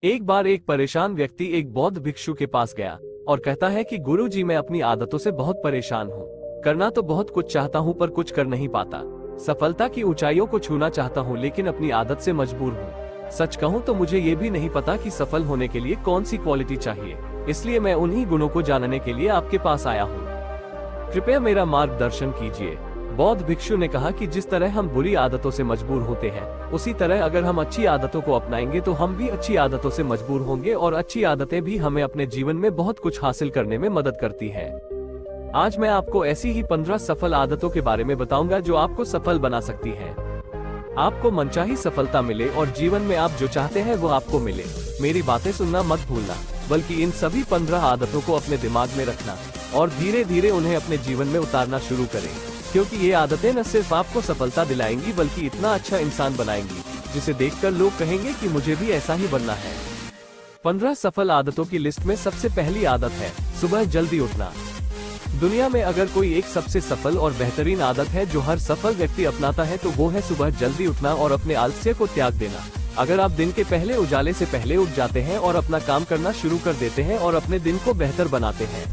एक बार एक परेशान व्यक्ति एक बौद्ध भिक्षु के पास गया और कहता है कि गुरुजी, मैं अपनी आदतों से बहुत परेशान हूँ। करना तो बहुत कुछ चाहता हूँ पर कुछ कर नहीं पाता। सफलता की ऊंचाइयों को छूना चाहता हूँ लेकिन अपनी आदत से मजबूर हूँ। सच कहूँ तो मुझे ये भी नहीं पता कि सफल होने के लिए कौन सी क्वालिटी चाहिए, इसलिए मैं उन्हीं गुणों को जानने के लिए आपके पास आया हूँ। कृपया मेरा मार्गदर्शन कीजिए। बौद्ध भिक्षु ने कहा कि जिस तरह हम बुरी आदतों से मजबूर होते हैं, उसी तरह अगर हम अच्छी आदतों को अपनाएंगे तो हम भी अच्छी आदतों से मजबूर होंगे, और अच्छी आदतें भी हमें अपने जीवन में बहुत कुछ हासिल करने में मदद करती हैं। आज मैं आपको ऐसी ही 15 सफल आदतों के बारे में बताऊंगा जो आपको सफल बना सकती हैं। आपको मनचाही सफलता मिले और जीवन में आप जो चाहते हैं वो आपको मिले। मेरी बातें सुनना मत भूलना, बल्कि इन सभी 15 आदतों को अपने दिमाग में रखना और धीरे धीरे उन्हें अपने जीवन में उतारना शुरू करें, क्योंकि ये आदतें न सिर्फ आपको सफलता दिलाएंगी बल्कि इतना अच्छा इंसान बनाएंगी जिसे देखकर लोग कहेंगे कि मुझे भी ऐसा ही बनना है। 15 सफल आदतों की लिस्ट में सबसे पहली आदत है सुबह जल्दी उठना। दुनिया में अगर कोई एक सबसे सफल और बेहतरीन आदत है जो हर सफल व्यक्ति अपनाता है तो वो है सुबह जल्दी उठना और अपने आलस्य को त्याग देना। अगर आप दिन के पहले उजाले से पहले उठ जाते हैं और अपना काम करना शुरू कर देते हैं और अपने दिन को बेहतर बनाते हैं,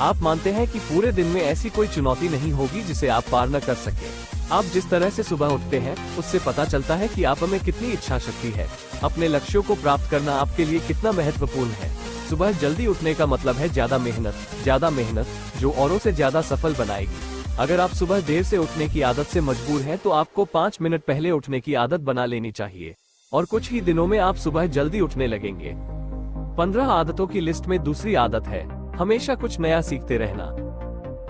आप मानते हैं कि पूरे दिन में ऐसी कोई चुनौती नहीं होगी जिसे आप पार न कर सके। आप जिस तरह से सुबह उठते हैं उससे पता चलता है कि आप में कितनी इच्छा शक्ति है। अपने लक्ष्यों को प्राप्त करना आपके लिए कितना महत्वपूर्ण है। सुबह जल्दी उठने का मतलब है ज्यादा मेहनत जो औरों से ज्यादा सफल बनाएगी। अगर आप सुबह देर से उठने की आदत से मजबूर हैं तो आपको 5 मिनट पहले उठने की आदत बना लेनी चाहिए और कुछ ही दिनों में आप सुबह जल्दी उठने लगेंगे। 15 आदतों की लिस्ट में दूसरी आदत है हमेशा कुछ नया सीखते रहना।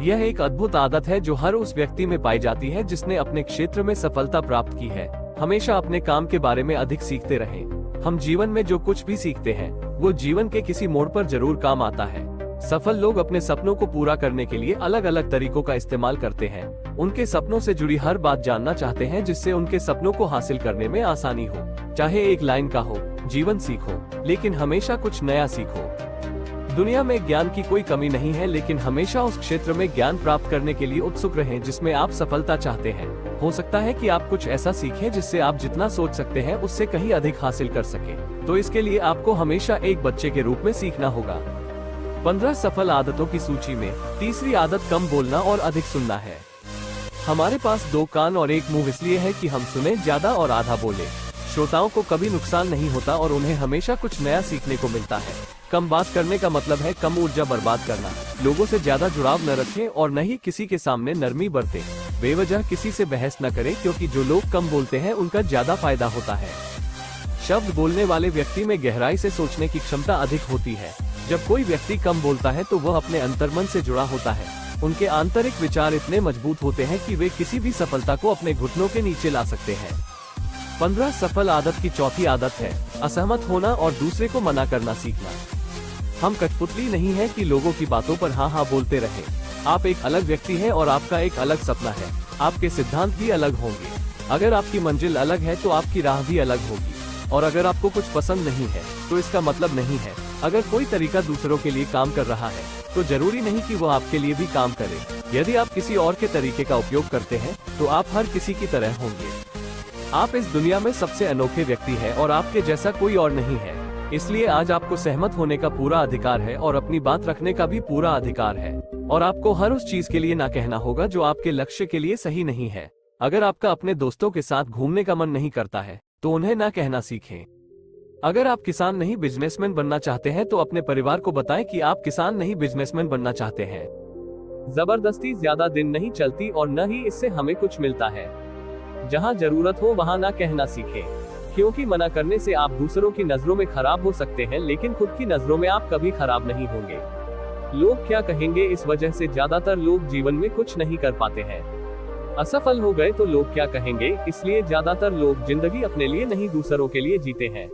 यह एक अद्भुत आदत है जो हर उस व्यक्ति में पाई जाती है जिसने अपने क्षेत्र में सफलता प्राप्त की है। हमेशा अपने काम के बारे में अधिक सीखते रहें। हम जीवन में जो कुछ भी सीखते हैं वो जीवन के किसी मोड़ पर जरूर काम आता है। सफल लोग अपने सपनों को पूरा करने के लिए अलग अलग तरीकों का इस्तेमाल करते हैं। उनके सपनों से जुड़ी हर बात जानना चाहते हैं जिससे उनके सपनों को हासिल करने में आसानी हो। चाहे एक लाइन का हो, जीवन सीखो, लेकिन हमेशा कुछ नया सीखो। दुनिया में ज्ञान की कोई कमी नहीं है, लेकिन हमेशा उस क्षेत्र में ज्ञान प्राप्त करने के लिए उत्सुक रहें जिसमें आप सफलता चाहते हैं। हो सकता है कि आप कुछ ऐसा सीखें जिससे आप जितना सोच सकते हैं उससे कहीं अधिक हासिल कर सकें। तो इसके लिए आपको हमेशा एक बच्चे के रूप में सीखना होगा। 15 सफल आदतों की सूची में तीसरी आदत कम बोलना और अधिक सुनना है। हमारे पास 2 कान और 1 मुंह इसलिए है कि हम सुने ज्यादा और आधा बोले। श्रोताओं को कभी नुकसान नहीं होता और उन्हें हमेशा कुछ नया सीखने को मिलता है। कम बात करने का मतलब है कम ऊर्जा बर्बाद करना। लोगों से ज्यादा जुड़ाव न रखें और न ही किसी के सामने नरमी बरतें। बेवजह किसी से बहस न करें, क्योंकि जो लोग कम बोलते हैं उनका ज्यादा फायदा होता है। शब्द बोलने वाले व्यक्ति में गहराई से सोचने की क्षमता अधिक होती है। जब कोई व्यक्ति कम बोलता है तो वह अपने अंतर्मन से जुड़ा होता है। उनके आंतरिक विचार इतने मजबूत होते हैं कि वे किसी भी सफलता को अपने घुटनों के नीचे ला सकते हैं। 15 सफल आदत की चौथी आदत है असहमत होना और दूसरे को मना करना सीखना। हम कठपुतली नहीं है कि लोगों की बातों पर हाँ हाँ बोलते रहें। आप एक अलग व्यक्ति हैं और आपका एक अलग सपना है। आपके सिद्धांत भी अलग होंगे। अगर आपकी मंजिल अलग है तो आपकी राह भी अलग होगी। और अगर आपको कुछ पसंद नहीं है तो इसका मतलब नहीं है। अगर कोई तरीका दूसरों के लिए काम कर रहा है तो जरूरी नहीं कि वो आपके लिए भी काम करे। यदि आप किसी और के तरीके का उपयोग करते हैं तो आप हर किसी की तरह होंगे। आप इस दुनिया में सबसे अनोखे व्यक्ति हैं और आपके जैसा कोई और नहीं है। इसलिए आज आपको सहमत होने का पूरा अधिकार है और अपनी बात रखने का भी पूरा अधिकार है। और आपको हर उस चीज के लिए ना कहना होगा जो आपके लक्ष्य के लिए सही नहीं है। अगर आपका अपने दोस्तों के साथ घूमने का मन नहीं करता है तो उन्हें ना कहना सीखें। अगर आप किसान नहीं बिजनेसमैन बनना चाहते हैं तो अपने परिवार को बताएं कि आप किसान नहीं बिजनेसमैन बनना चाहते हैं। जबरदस्ती ज्यादा दिन नहीं चलती और न ही इससे हमें कुछ मिलता है। जहां जरूरत हो वहां ना कहना सीखें, क्योंकि मना करने से आप दूसरों की नजरों में खराब हो सकते हैं लेकिन खुद की नजरों में आप कभी खराब नहीं होंगे। लोग क्या कहेंगे, इस वजह से ज्यादातर लोग जीवन में कुछ नहीं कर पाते हैं। असफल हो गए तो लोग क्या कहेंगे, इसलिए ज्यादातर लोग जिंदगी अपने लिए नहीं दूसरों के लिए जीते हैं।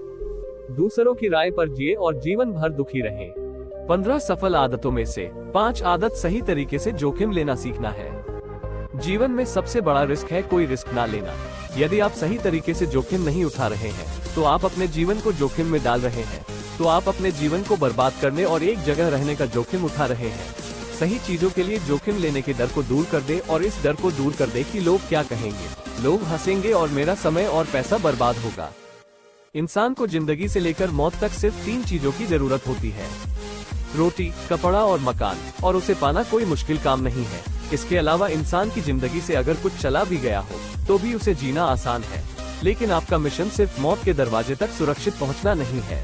दूसरों की राय पर जिए और जीवन भर दुखी रहें। 15 सफल आदतों में से 5 आदत सही तरीके से जोखिम लेना सीखना है। जीवन में सबसे बड़ा रिस्क है कोई रिस्क ना लेना। यदि आप सही तरीके से जोखिम नहीं उठा रहे हैं तो आप अपने जीवन को जोखिम में डाल रहे हैं। तो आप अपने जीवन को बर्बाद करने और एक जगह रहने का जोखिम उठा रहे हैं। सही चीजों के लिए जोखिम लेने के डर को दूर कर दे और इस डर को दूर कर दे कि लोग क्या कहेंगे। लोग हंसेंगे और मेरा समय और पैसा बर्बाद होगा। इंसान को जिंदगी से लेकर मौत तक सिर्फ 3 चीजों की जरूरत होती है, रोटी, कपड़ा और मकान, और उसे पाना कोई मुश्किल काम नहीं है। इसके अलावा इंसान की जिंदगी से अगर कुछ चला भी गया हो तो भी उसे जीना आसान है, लेकिन आपका मिशन सिर्फ मौत के दरवाजे तक सुरक्षित पहुंचना नहीं है।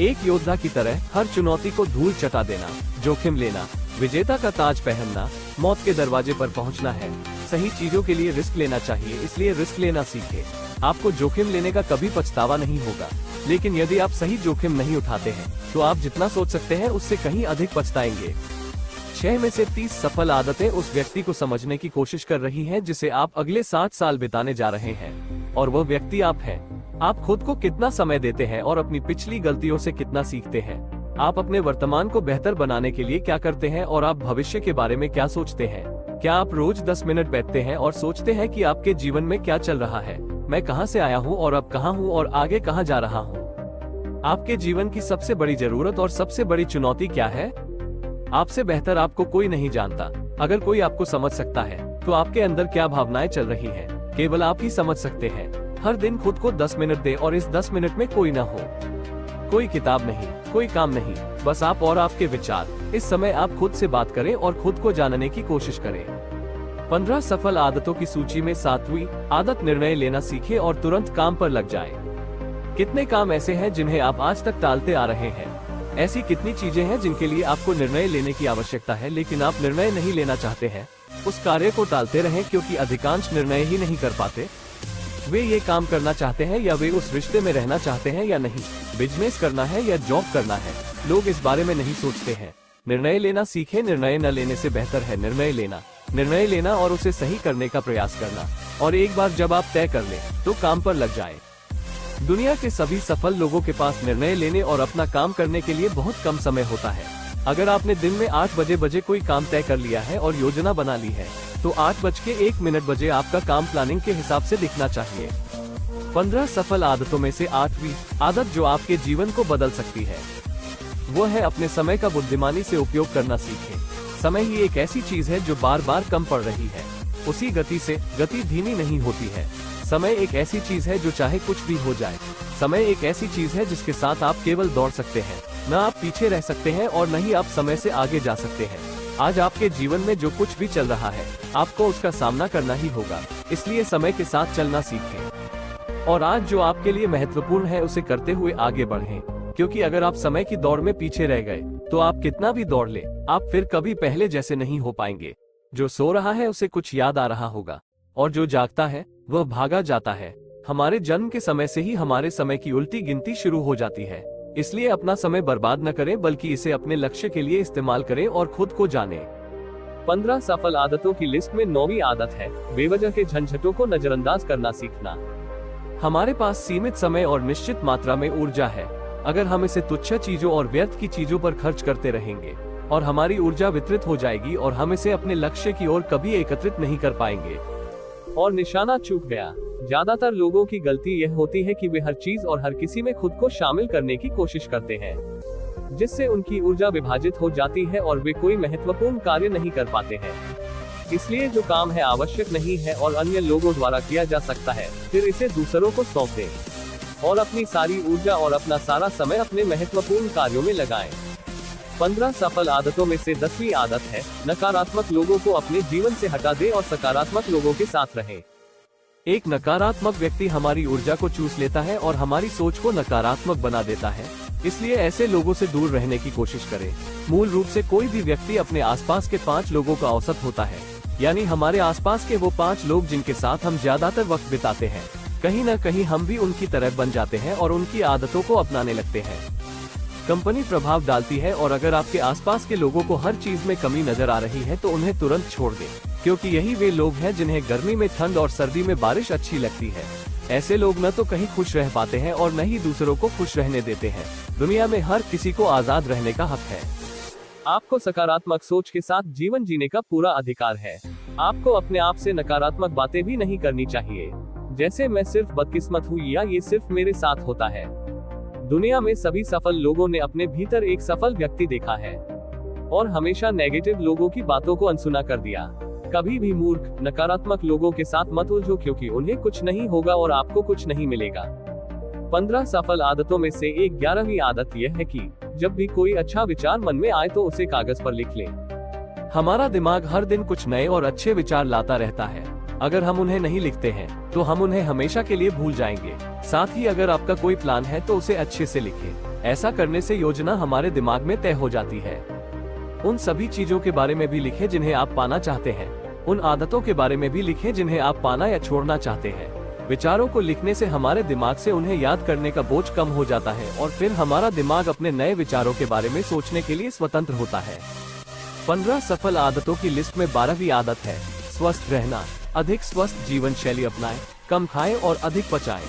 एक योद्धा की तरह हर चुनौती को धूल चटा देना, जोखिम लेना, विजेता का ताज पहनना, मौत के दरवाजे पर पहुंचना है। सही चीजों के लिए रिस्क लेना चाहिए, इसलिए रिस्क लेना सीखें। आपको जोखिम लेने का कभी पछतावा नहीं होगा, लेकिन यदि आप सही जोखिम नहीं उठाते हैं तो आप जितना सोच सकते हैं उससे कहीं अधिक पछताएंगे। 6 में से 30 सफल आदतें उस व्यक्ति को समझने की कोशिश कर रही हैं जिसे आप अगले 60 साल बिताने जा रहे हैं, और वह व्यक्ति आप हैं। आप खुद को कितना समय देते हैं और अपनी पिछली गलतियों से कितना सीखते हैं। आप अपने वर्तमान को बेहतर बनाने के लिए क्या करते हैं और आप भविष्य के बारे में क्या सोचते हैं। क्या आप रोज 10 मिनट बैठते हैं और सोचते हैं कि आपके जीवन में क्या चल रहा है, मैं कहां से आया हूं और अब कहां हूं और आगे कहां जा रहा हूं। आपके जीवन की सबसे बड़ी जरूरत और सबसे बड़ी चुनौती क्या है? आपसे बेहतर आपको कोई नहीं जानता। अगर कोई आपको समझ सकता है तो आपके अंदर क्या भावनाएं चल रही हैं, केवल आप ही समझ सकते हैं। हर दिन खुद को 10 मिनट दें और इस 10 मिनट में कोई न हो, कोई किताब नहीं, कोई काम नहीं, बस आप और आपके विचार। इस समय आप खुद से बात करें और खुद को जानने की कोशिश करें। 15 सफल आदतों की सूची में 7वीं आदत, निर्णय लेना सीखें और तुरंत काम पर लग जाएं। कितने काम ऐसे हैं जिन्हें आप आज तक टालते आ रहे हैं? ऐसी कितनी चीजें हैं जिनके लिए आपको निर्णय लेने की आवश्यकता है लेकिन आप निर्णय नहीं लेना चाहते हैं? उस कार्य को टालते रहें क्योंकि अधिकांश निर्णय ही नहीं कर पाते। वे ये काम करना चाहते हैं या वे उस रिश्ते में रहना चाहते हैं या नहीं, बिजनेस करना है या जॉब करना है, लोग इस बारे में नहीं सोचते हैं। निर्णय लेना सीखें, निर्णय न लेने से बेहतर है निर्णय लेना और उसे सही करने का प्रयास करना, और एक बार जब आप तय कर लें तो काम पर लग जाएं। दुनिया के सभी सफल लोगों के पास निर्णय लेने और अपना काम करने के लिए बहुत कम समय होता है। अगर आपने दिन में 8 बजे कोई काम तय कर लिया है और योजना बना ली है तो 8:01 आपका काम प्लानिंग के हिसाब से दिखना चाहिए। 15 सफल आदतों में से 8वीं आदत जो आपके जीवन को बदल सकती है वो है अपने समय का बुद्धिमानी से उपयोग करना सीखें। समय ही एक ऐसी चीज है जो बार बार कम पड़ रही है, उसी गति से गति धीमी नहीं होती है। समय एक ऐसी चीज है जो चाहे कुछ भी हो जाए, समय एक ऐसी चीज है जिसके साथ आप केवल दौड़ सकते हैं, न आप पीछे रह सकते हैं और न ही आप समय से आगे जा सकते हैं। आज आपके जीवन में जो कुछ भी चल रहा है आपको उसका सामना करना ही होगा, इसलिए समय के साथ चलना सीखें और आज जो आपके लिए महत्वपूर्ण है उसे करते हुए आगे बढ़ें, क्योंकि अगर आप समय की दौड़ में पीछे रह गए तो आप कितना भी दौड़ ले आप फिर कभी पहले जैसे नहीं हो पाएंगे। जो सो रहा है उसे कुछ याद आ रहा होगा और जो जागता है वह भागा जाता है। हमारे जन्म के समय से ही हमारे समय की उल्टी गिनती शुरू हो जाती है, इसलिए अपना समय बर्बाद न करें बल्कि इसे अपने लक्ष्य के लिए इस्तेमाल करें और खुद को जानें। 15 सफल आदतों की लिस्ट में 9वीं आदत है बेवजह के झंझटों को नजरअंदाज करना सीखना। हमारे पास सीमित समय और निश्चित मात्रा में ऊर्जा है। अगर हम इसे तुच्छ चीजों और व्यर्थ की चीजों पर खर्च करते रहेंगे और हमारी ऊर्जा वितरित हो जाएगी और हम इसे अपने लक्ष्य की ओर कभी एकत्रित नहीं कर पाएंगे और निशाना चूक गया। ज्यादातर लोगों की गलती यह होती है कि वे हर चीज और हर किसी में खुद को शामिल करने की कोशिश करते हैं, जिससे उनकी ऊर्जा विभाजित हो जाती है और वे कोई महत्वपूर्ण कार्य नहीं कर पाते हैं। इसलिए जो काम है आवश्यक नहीं है और अन्य लोगों द्वारा किया जा सकता है, फिर इसे दूसरों को सौंप दें और अपनी सारी ऊर्जा और अपना सारा समय अपने महत्वपूर्ण कार्यों में लगाएं। 15 सफल आदतों में से 10वीं आदत है नकारात्मक लोगों को अपने जीवन से हटा दें और सकारात्मक लोगों के साथ रहें। एक नकारात्मक व्यक्ति हमारी ऊर्जा को चूस लेता है और हमारी सोच को नकारात्मक बना देता है, इसलिए ऐसे लोगों से दूर रहने की कोशिश करें। मूल रूप से कोई भी व्यक्ति अपने आसपास के 5 लोगों का औसत होता है, यानी हमारे आसपास के वो 5 लोग जिनके साथ हम ज्यादातर वक्त बिताते हैं। कहीं न कहीं हम भी उनकी तरह बन जाते हैं और उनकी आदतों को अपनाने लगते हैं। कंपनी प्रभाव डालती है और अगर आपके आसपास के लोगों को हर चीज में कमी नजर आ रही है तो उन्हें तुरंत छोड़ दें, क्योंकि यही वे लोग हैं जिन्हें गर्मी में ठंड और सर्दी में बारिश अच्छी लगती है। ऐसे लोग न तो कहीं खुश रह पाते हैं और न ही दूसरों को खुश रहने देते हैं। दुनिया में हर किसी को आजाद रहने का हक है। आपको सकारात्मक सोच के साथ जीवन जीने का पूरा अधिकार है। आपको अपने आप से नकारात्मक बातें भी नहीं करनी चाहिए, जैसे मैं सिर्फ बदकिस्मत हूँ या ये सिर्फ मेरे साथ होता है। दुनिया में सभी सफल लोगों ने अपने भीतर एक सफल व्यक्ति देखा है और हमेशा नेगेटिव लोगों की बातों को अनसुना कर दिया। कभी भी मूर्ख, नकारात्मक लोगों के साथ मत उलझो, क्योंकि उन्हें कुछ नहीं होगा और आपको कुछ नहीं मिलेगा। 15 सफल आदतों में से एक 11वीं आदत यह है कि जब भी कोई अच्छा विचार मन में आए तो उसे कागज पर लिख लें। हमारा दिमाग हर दिन कुछ नए और अच्छे विचार लाता रहता है। अगर हम उन्हें नहीं लिखते हैं तो हम उन्हें हमेशा के लिए भूल जाएंगे। साथ ही अगर आपका कोई प्लान है तो उसे अच्छे से लिखें। ऐसा करने से योजना हमारे दिमाग में तय हो जाती है। उन सभी चीजों के बारे में भी लिखें जिन्हें आप पाना चाहते हैं। उन आदतों के बारे में भी लिखें जिन्हें आप पाना या छोड़ना चाहते हैं। विचारों को लिखने से हमारे दिमाग से उन्हें याद करने का बोझ कम हो जाता है और फिर हमारा दिमाग अपने नए विचारों के बारे में सोचने के लिए स्वतंत्र होता है। 15 सफल आदतों की लिस्ट में 12वीं आदत है स्वस्थ रहना। अधिक स्वस्थ जीवन शैली अपनाएं, कम खाएं और अधिक पचाएं।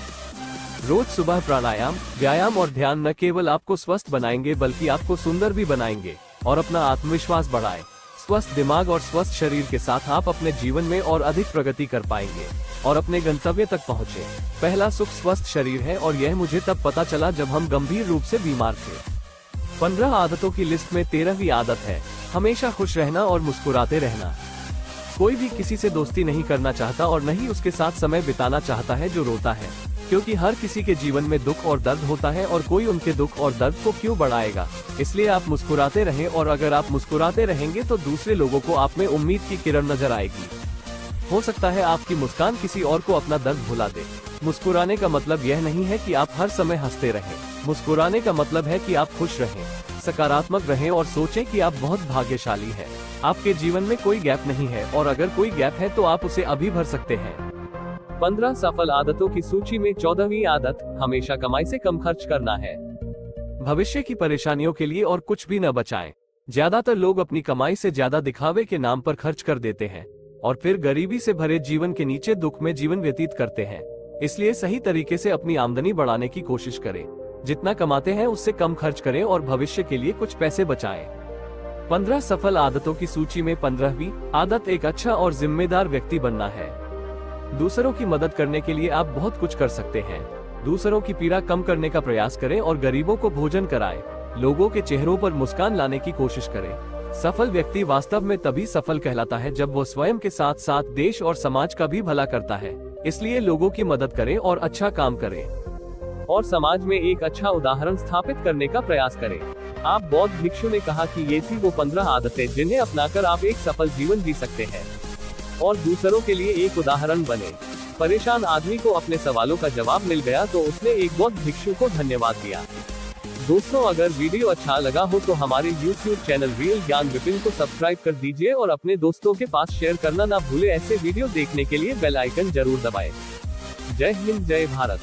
रोज सुबह प्राणायाम, व्यायाम और ध्यान न केवल आपको स्वस्थ बनाएंगे बल्कि आपको सुंदर भी बनाएंगे और अपना आत्मविश्वास बढ़ाएं। स्वस्थ दिमाग और स्वस्थ शरीर के साथ आप अपने जीवन में और अधिक प्रगति कर पाएंगे और अपने गंतव्य तक पहुँचे। पहला सुख स्वस्थ शरीर है और यह मुझे तब पता चला जब हम गंभीर रूप से बीमार थे। 15 आदतों की लिस्ट में 13वीं आदत है हमेशा खुश रहना और मुस्कुराते रहना। कोई भी किसी से दोस्ती नहीं करना चाहता और न ही उसके साथ समय बिताना चाहता है जो रोता है, क्योंकि हर किसी के जीवन में दुख और दर्द होता है और कोई उनके दुख और दर्द को क्यों बढ़ाएगा। इसलिए आप मुस्कुराते रहें और अगर आप मुस्कुराते रहेंगे तो दूसरे लोगों को आप में उम्मीद की किरण नजर आएगी। हो सकता है आपकी मुस्कान किसी और को अपना दर्द भुला दे। मुस्कुराने का मतलब यह नहीं है कि आप हर समय हंसते रहें। मुस्कुराने का मतलब है कि आप खुश रहें, सकारात्मक रहें और सोचें कि आप बहुत भाग्यशाली हैं। आपके जीवन में कोई गैप नहीं है और अगर कोई गैप है तो आप उसे अभी भर सकते हैं। 15 सफल आदतों की सूची में 14वीं आदत हमेशा कमाई से कम खर्च करना है। भविष्य की परेशानियों के लिए और कुछ भी न बचाएं। ज्यादातर लोग अपनी कमाई से ज्यादा दिखावे के नाम पर खर्च कर देते हैं और फिर गरीबी से भरे जीवन के नीचे दुख में जीवन व्यतीत करते हैं। इसलिए सही तरीके से अपनी आमदनी बढ़ाने की कोशिश करें। जितना कमाते हैं उससे कम खर्च करें और भविष्य के लिए कुछ पैसे बचाएं। 15 सफल आदतों की सूची में 15वीं आदत एक अच्छा और जिम्मेदार व्यक्ति बनना है। दूसरों की मदद करने के लिए आप बहुत कुछ कर सकते हैं। दूसरों की पीड़ा कम करने का प्रयास करें और गरीबों को भोजन कराएं। लोगों के चेहरों पर मुस्कान लाने की कोशिश करें। सफल व्यक्ति वास्तव में तभी सफल कहलाता है जब वो स्वयं के साथ साथ देश और समाज का भी भला करता है। इसलिए लोगों की मदद करें और अच्छा काम करें और समाज में एक अच्छा उदाहरण स्थापित करने का प्रयास करें। आप बौद्ध भिक्षु ने कहा कि ये थी वो 15 आदतें जिन्हें अपनाकर आप एक सफल जीवन जी सकते हैं और दूसरों के लिए एक उदाहरण बने। परेशान आदमी को अपने सवालों का जवाब मिल गया तो उसने एक बौद्ध भिक्षु को धन्यवाद दिया। दोस्तों, अगर वीडियो अच्छा लगा हो तो हमारे YouTube चैनल रियल ज्ञान विपिन को सब्सक्राइब कर दीजिए और अपने दोस्तों के पास शेयर करना ना भूले। ऐसे वीडियो देखने के लिए बेल आइकन जरूर दबाएं। जय हिंद, जय भारत।